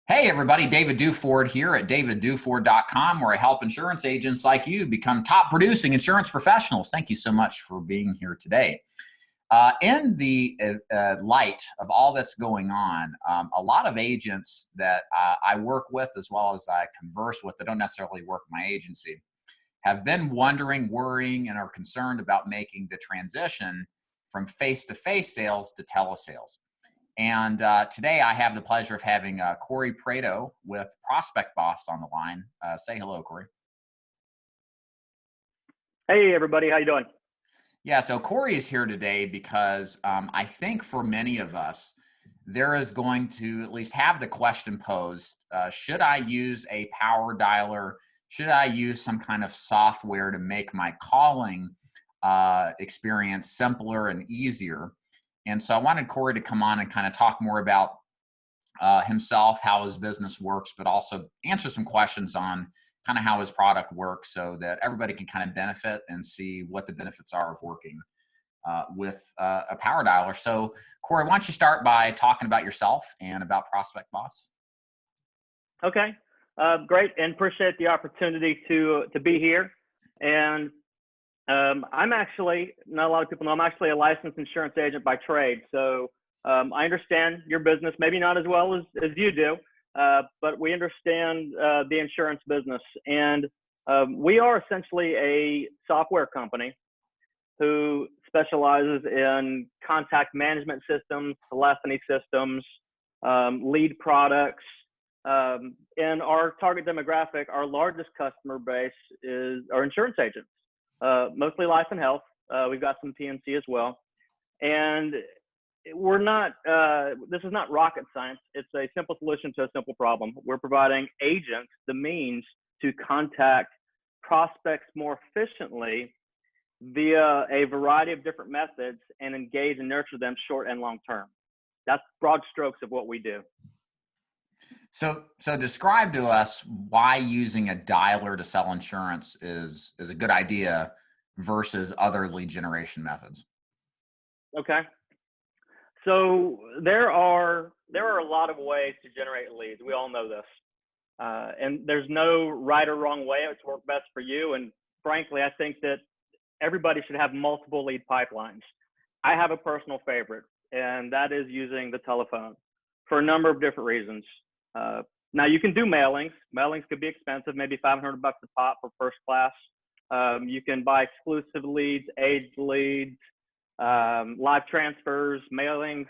Hey everybody, David Duford here at davidduford.com, where I help insurance agents like you become top producing insurance professionals. Thank you so much for being here today. In the light of all that's going on, a lot of agents that I work with, as well as I converse with, that don't necessarily work in my agency, have been wondering, worrying, and are concerned about making the transition from face-to-face sales to telesales. And today I have the pleasure of having Cory Prado with Prospect Boss on the line. Say hello, Cory. Hey, everybody. How you doing? Yeah, so Cory is here today because I think for many of us, there is going to at least have the question posed, should I use a power dialer? Should I use some kind of software to make my calling experience simpler and easier? And so I wanted Cory to come on and kind of talk more about himself, how his business works, but also answer some questions on kind of how his product works so that everybody can kind of benefit and see what the benefits are of working with a power dialer. So Cory, why don't you start by talking about yourself and about Prospect Boss? Okay, great, and appreciate the opportunity to be here. And I'm actually, not a lot of people know, I'm actually a licensed insurance agent by trade. So I understand your business, maybe not as well as you do, but we understand the insurance business. And we are essentially a software company who specializes in contact management systems, telephony systems, lead products. And our target demographic, our largest customer base are insurance agents. Mostly life and health. We've got some P&C as well. And we're not, this is not rocket science. It's a simple solution to a simple problem. We're providing agents the means to contact prospects more efficiently via a variety of different methods and engage and nurture them short and long term. That's broad strokes of what we do. So describe to us why using a dialer to sell insurance is a good idea versus other lead generation methods. Okay. So there are a lot of ways to generate leads. We all know this. And there's no right or wrong way. It's worked best for you. And frankly, I think that everybody should have multiple lead pipelines. I have a personal favorite, and that is using the telephone for a number of different reasons. Now you can do mailings. Mailings could be expensive, maybe $500 a pop for first class. You can buy exclusive leads, age leads, live transfers, mailings.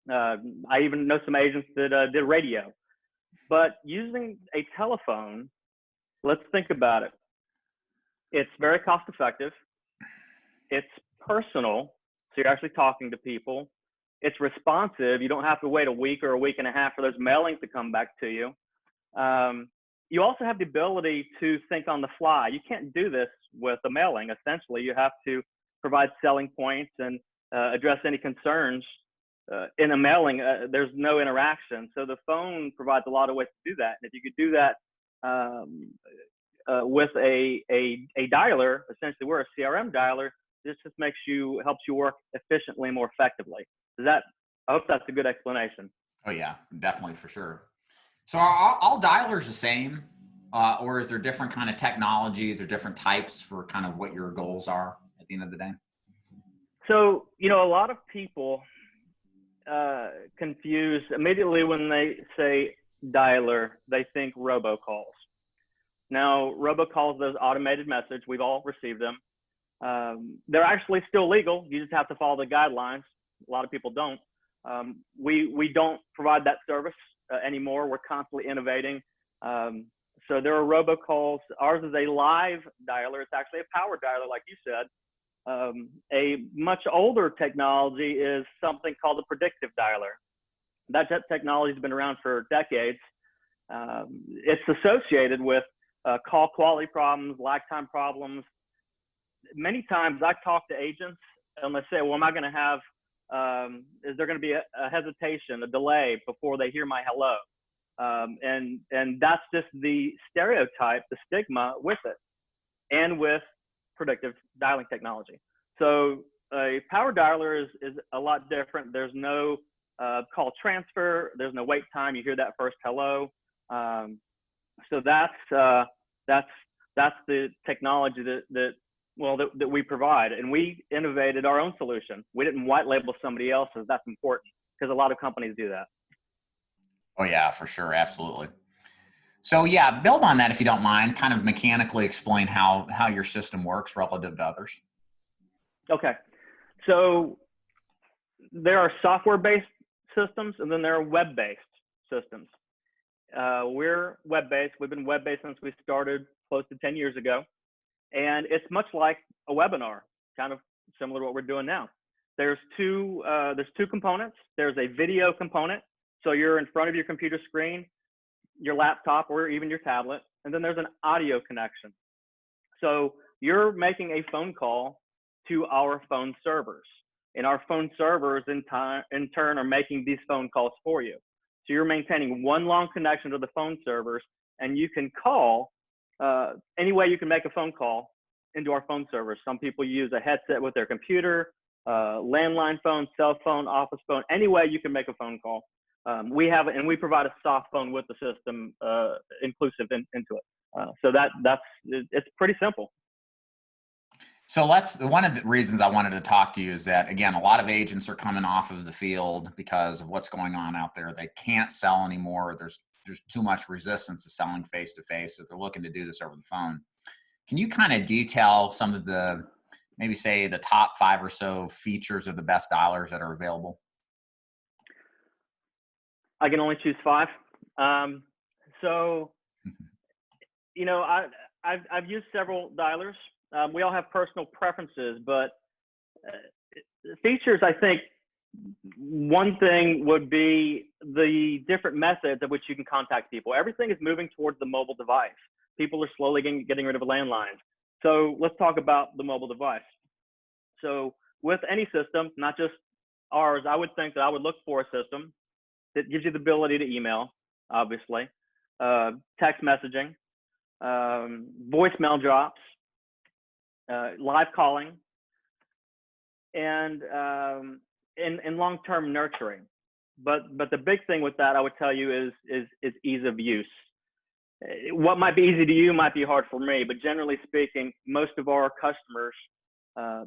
I even know some agents that did radio. But using a telephone, let's think about it. It's very cost effective. It's personal, so you're actually talking to people. It's responsive. You don't have to wait a week or a week and a half for those mailings to come back to you. You also have the ability to think on the fly. You can't do this with a mailing. Essentially, you have to provide selling points and address any concerns. In a mailing, there's no interaction. So the phone provides a lot of ways to do that. And if you could do that with a dialer, essentially we're a CRM dialer, this just helps you work efficiently and more effectively. I hope that's a good explanation. Oh yeah, definitely, for sure. So are all dialers the same, or is there different kind of technologies or different types for kind of what your goals are at the end of the day? So, a lot of people confuse immediately when they say dialer, they think robocalls. Now, robocalls, those automated message, we've all received them. They're actually still legal. You just have to follow the guidelines. A lot of people don't. We don't provide that service anymore. We're constantly innovating. So there are robocalls. Ours is a live dialer. It's actually a power dialer, like you said. A much older technology is something called a predictive dialer. That technology has been around for decades. It's associated with call quality problems, lag time problems. Many times I talk to agents and they say, well, am I going to have, is there going to be a hesitation, a delay before they hear my hello? And that's just the stereotype, the stigma with it, and with predictive dialing technology. So a power dialer is a lot different. There's no call transfer. There's no wait time. You hear that first hello. So that's the technology that we provide, and we innovated our own solution. We didn't white label somebody else's. That's important because a lot of companies do that. Oh yeah, for sure, absolutely. So yeah, build on that if you don't mind. Kind of mechanically explain how your system works relative to others. Okay, so there are software-based systems, and then there are web-based systems. We're web-based. We've been web-based since we started close to 10 years ago. And it's much like a webinar, kind of similar to what we're doing now. There's two components. There's a video component. So you're in front of your computer screen, your laptop, or even your tablet. And then there's an audio connection. So you're making a phone call to our phone servers. And our phone servers in turn are making these phone calls for you. So you're maintaining one long connection to the phone servers, and you can call any way you can make a phone call into our phone servers. Some people use a headset with their computer, landline phone, cell phone, office phone, any way you can make a phone call. We have, and we provide a soft phone with the system inclusive into it. So it's pretty simple. So one of the reasons I wanted to talk to you is that, again, a lot of agents are coming off of the field because of what's going on out there. They can't sell anymore. There's too much resistance to selling face-to-face, so they're looking to do this over the phone. Can you kind of detail some of the, maybe say the top 5 or so features of the best dialers that are available? I can only choose 5. So, you know, I've used several dialers. We all have personal preferences, but features, I think one thing would be the different methods of which you can contact people. Everything is moving towards the mobile device. People are slowly getting rid of landlines. So let's talk about the mobile device. So with any system, not just ours, I would think that I would look for a system that gives you the ability to email, obviously, text messaging, voicemail drops, live calling, and long-term nurturing. But the big thing with that, I would tell you, is ease of use. What might be easy to you might be hard for me, but generally speaking, most of our customers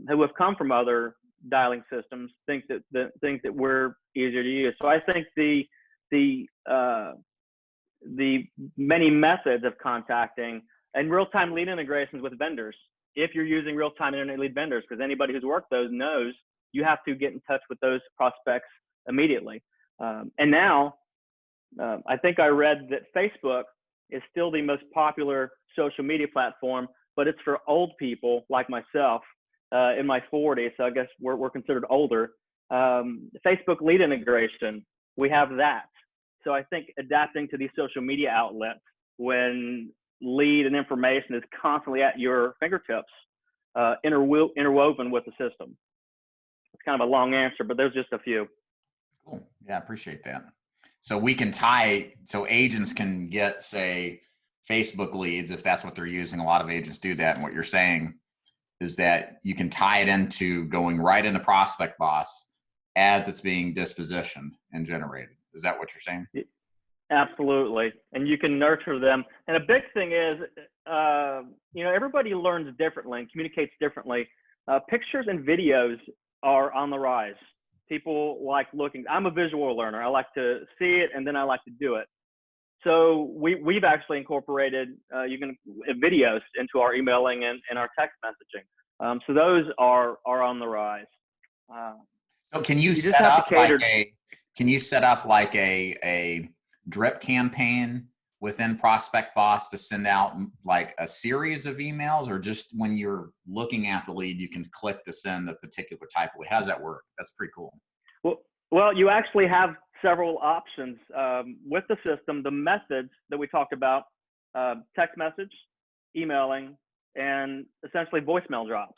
who have come from other dialing systems think that we're easier to use. So I think the many methods of contacting and real-time lead integrations with vendors. If you're using real-time internet lead vendors, because anybody who's worked those knows you have to get in touch with those prospects immediately. And now, I think I read that Facebook is still the most popular social media platform, but it's for old people like myself in my 40s, so I guess we're considered older. Facebook lead integration, we have that. So I think adapting to these social media outlets when lead and information is constantly at your fingertips, interwoven with the system. It's kind of a long answer, but there's just a few. Cool. Yeah, I appreciate that. So we can tie, so agents can get, say, Facebook leads if that's what they're using. A lot of agents do that. And what you're saying is that you can tie it into going right into Prospect Boss as it's being dispositioned and generated. Is that what you're saying? Absolutely. And you can nurture them. And a big thing is, you know, everybody learns differently and communicates differently. Pictures and videos are on the rise. People like looking. I'm a visual learner. I like to see it and then I like to do it. So we've actually incorporated videos into our emailing and our text messaging. So those are on the rise. So can you set up like a drip campaign within Prospect Boss to send out like a series of emails, or just when you're looking at the lead, you can click to send a particular type of lead? How does that work? That's pretty cool. Well, you actually have several options with the system. The methods that we talked about, text message, emailing, and essentially voicemail drops.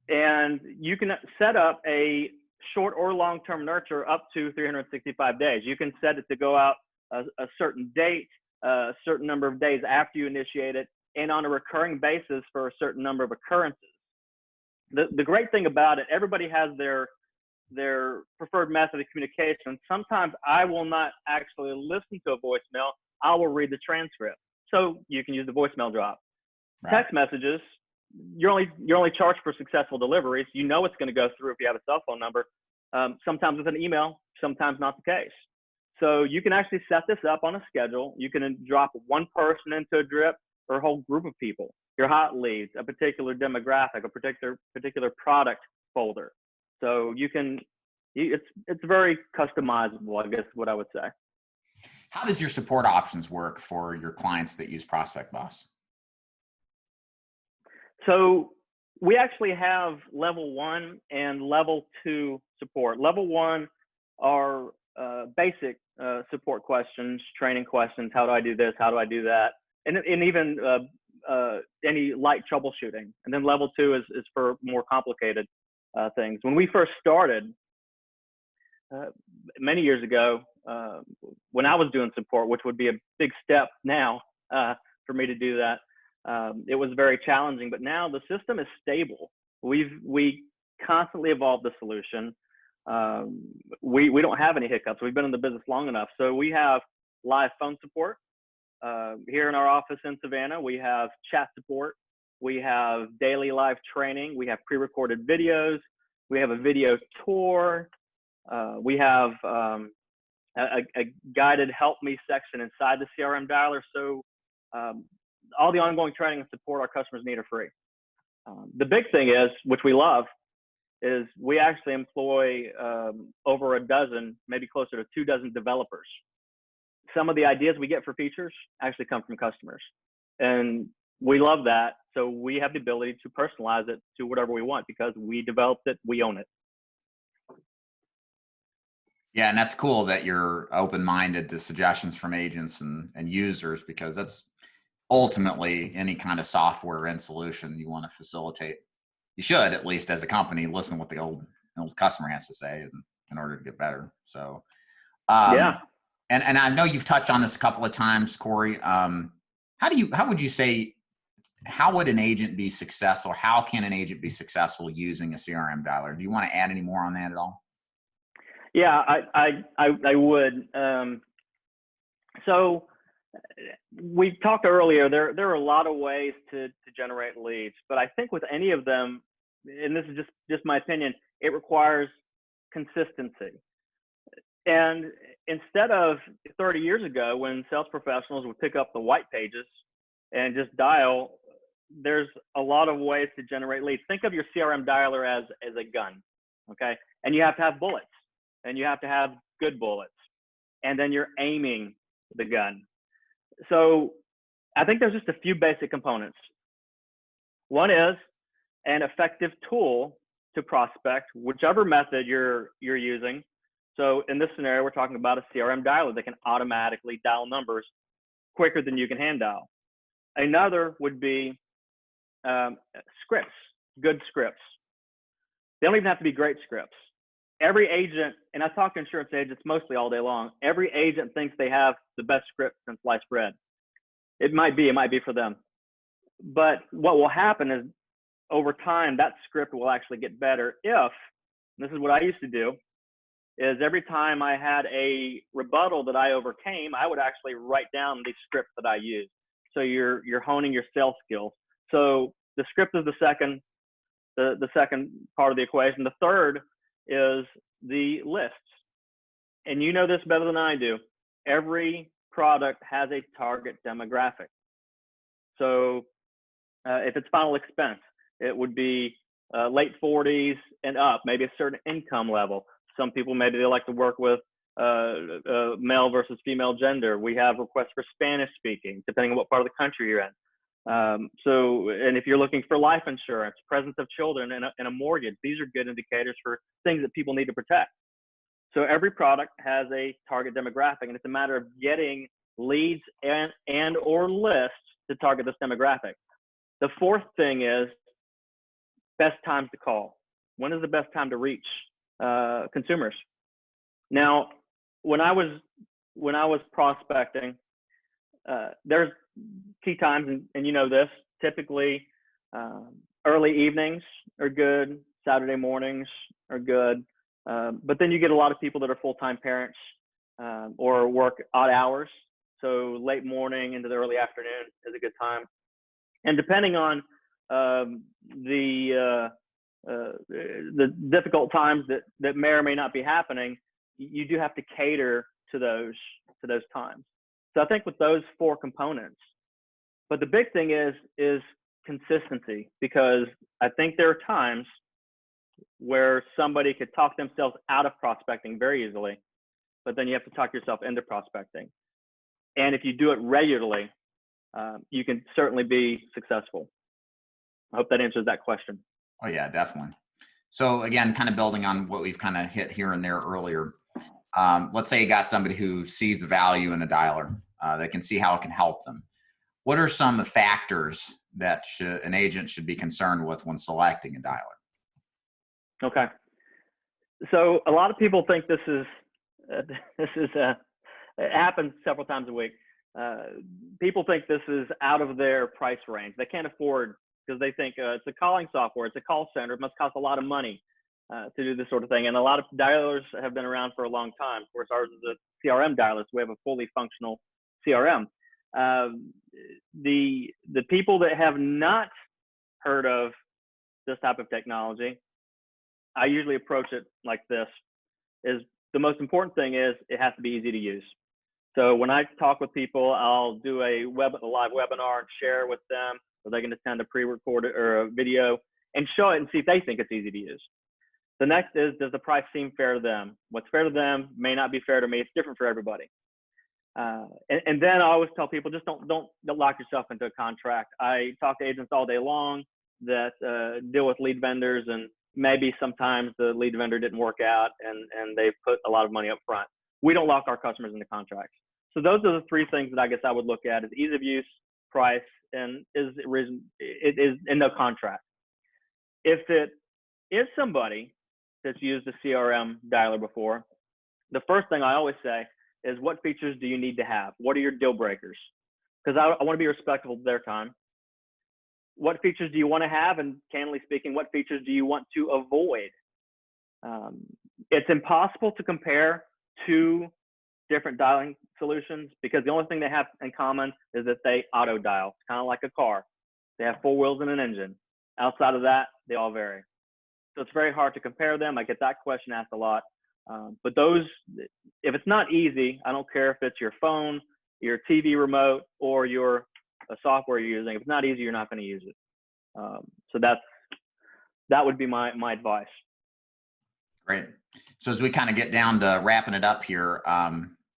And you can set up a short or long-term nurture up to 365 days. You can set it to go out a certain date, a certain number of days after you initiate it, and on a recurring basis for a certain number of occurrences. The great thing about it, everybody has their their preferred method of communication. Sometimes I will not actually listen to a voicemail. I will read the transcript. So you can use the voicemail drop. Right. Text messages, you're only charged for successful deliveries. You know it's going to go through if you have a cell phone number. Sometimes with an email, sometimes not the case. So you can actually set this up on a schedule. You can drop one person into a drip or a whole group of people, your hot leads, a particular demographic, a particular product folder. So it's very customizable, I guess is what I would say. How does your support options work for your clients that use Prospect Boss? So we actually have level 1 and level 2 support. Level 1 are basic support questions, training questions. How do I do this? How do I do that? And even any light troubleshooting. And then level 2 is for more complicated things. When we first started many years ago, when I was doing support, which would be a big step now for me to do that, it was very challenging. But now the system is stable. We constantly evolve the solution. We don't have any hiccups. We've been in the business long enough. So we have live phone support. Here in our office in Savannah, we have chat support. We have daily live training. We have pre-recorded videos. We have a video tour. We have a guided help me section inside the CRM dialer. So all the ongoing training and support our customers need are free. The big thing is, which we love, is we actually employ over a dozen, maybe closer to 24 developers. Some of the ideas we get for features actually come from customers. And we love that. So we have the ability to personalize it to whatever we want because we developed it, we own it. Yeah, and that's cool that you're open-minded to suggestions from agents and users, because that's ultimately any kind of software and solution you want to facilitate. You should, at least as a company, listen to what the old customer has to say in order to get better. So, yeah. And I know you've touched on this a couple of times, Cory. How would you say, how would an agent be successful? How can an agent be successful using a CRM dialer? Do you want to add any more on that at all? Yeah, I would. So we talked earlier, there are a lot of ways to generate leads, but I think with any of them, and this is just my opinion, it requires consistency. And instead of 30 years ago when sales professionals would pick up the white pages and just dial, there's a lot of ways to generate leads. Think of your CRM dialer as a gun, okay? And you have to have bullets, and you have to have good bullets, and then you're aiming the gun. So I think there's just a few basic components. One is an effective tool to prospect, whichever method you're using. So in this scenario, we're talking about a CRM dialer that can automatically dial numbers quicker than you can hand dial. Another would be scripts, good scripts. They don't even have to be great scripts. Every agent, and I talk to insurance agents mostly all day long, every agent thinks they have the best script since sliced bread. It might be for them. But what will happen is over time, that script will actually get better if, this is what I used to do, is every time I had a rebuttal that I overcame, I would actually write down the script that I used. So you're honing your sales skills. So the script is the second part of the equation. The third is the lists. And you know this better than I do. Every product has a target demographic. So if it's final expense, it would be late 40s and up, maybe a certain income level. Some people, maybe they like to work with male versus female gender. We have requests for Spanish speaking, depending on what part of the country you're in. And if you're looking for life insurance, presence of children, and a mortgage, these are good indicators for things that people need to protect. So every product has a target demographic, and it's a matter of getting leads and or lists to target this demographic. The fourth thing is best times to call. When is the best time to reach consumers? Now, when I was prospecting, there's key times, and you know this, typically early evenings are good, Saturday mornings are good, But then you get a lot of people that are full-time parents or work odd hours. So late morning into the early afternoon is a good time. And depending on the difficult times that may or may not be happening, you do have to cater to those times. So I think with those 4 components, but the big thing is consistency, because I think there are times where somebody could talk themselves out of prospecting very easily, but then you have to talk yourself into prospecting. And if you do it regularly, you can certainly be successful. I hope that answers that question. Oh yeah, definitely. So again, kind of building on what we've kind of hit here and there earlier. Let's say you got somebody who sees the value in a dialer. They can see how it can help them. What are some of the factors that an agent should be concerned with when selecting a dialer? Okay. So a lot of people think this is it happens several times a week. People think this is out of their price range. They can't afford, because they think it's a calling software, it's a call center, it must cost a lot of money to do this sort of thing. And a lot of dialers have been around for a long time. Of course, ours is a CRM dialer, so we have a fully functional CRM. The people that have not heard of this type of technology, I usually approach it like this: is the most important thing is it has to be easy to use. So when I talk with people, I'll do a live webinar and share with them, or they can attend a pre-recorded or a video and show it and see if they think it's easy to use. The next is, does the price seem fair to them? What's fair to them may not be fair to me. It's different for everybody. And then I always tell people, just don't lock yourself into a contract. I talk to agents all day long that deal with lead vendors, and maybe sometimes the lead vendor didn't work out and they've put a lot of money up front. We don't lock our customers into contracts. So those are the 3 things that I guess I would look at: is ease of use, price, and it is in no contract. If it is somebody that's used a CRM dialer before, the first thing I always say is, what features do you need to have? What are your deal breakers? Because I want to be respectful of their time. What features do you want to have? And candidly speaking, what features do you want to avoid? It's impossible to compare 2 different dialing solutions, because the only thing they have in common is that they auto dial. It's kind of like a car. They have 4 wheels and an engine. Outside of that, they all vary. So it's very hard to compare them. I get that question asked a lot. But those, if it's not easy, I don't care if it's your phone, your TV remote, or a software you're using. If it's not easy, you're not going to use it. So that would be my advice. Great. So as we kind of get down to wrapping it up here,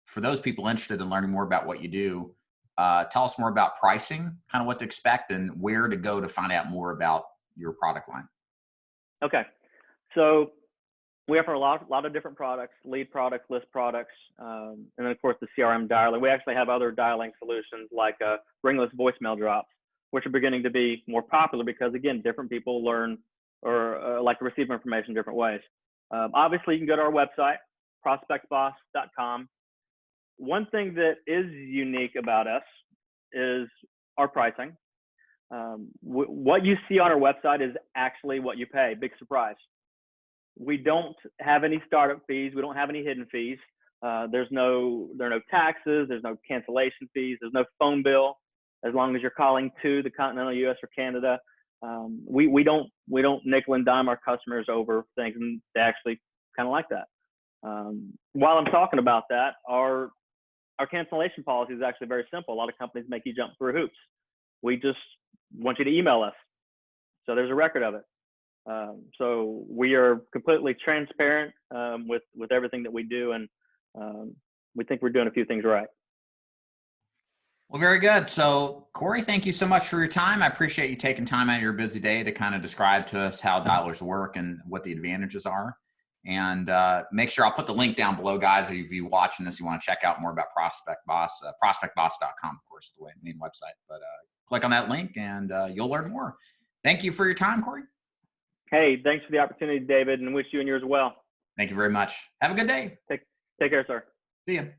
for those people interested in learning more about what you do, tell us more about pricing, kind of what to expect, and where to go to find out more about your product line. Okay. So we offer a lot of different products: lead products, list products, and then of course the CRM dialer. We actually have other dialing solutions like ringless voicemail drops, which are beginning to be more popular because, again, different people learn or like to receive information different ways. Obviously, you can go to our website, ProspectBoss.com. One thing that is unique about us is our pricing. What you see on our website is actually what you pay. Big surprise. We don't have any startup fees. We don't have any hidden fees. There are no taxes. There's no cancellation fees. There's no phone bill as long as you're calling to the continental U.S. or Canada. We don't nickel and dime our customers over things, and they actually kind of like that. While I'm talking about that, our cancellation policy is actually very simple. A lot of companies make you jump through hoops. We just want you to email us, so there's a record of it. So we are completely transparent with everything that we do, and we think we're doing a few things right. Well, very good. So, Cory, thank you so much for your time. I appreciate you taking time out of your busy day to kind of describe to us how dialers work and what the advantages are. And make sure I'll put the link down below, guys. If you're watching this, you want to check out more about Prospect Boss, ProspectBoss.com, of course, is the main website. But click on that link and you'll learn more. Thank you for your time, Cory. Hey, thanks for the opportunity, David, and wish you and yours well. Thank you very much. Have a good day. Take care, sir. See you.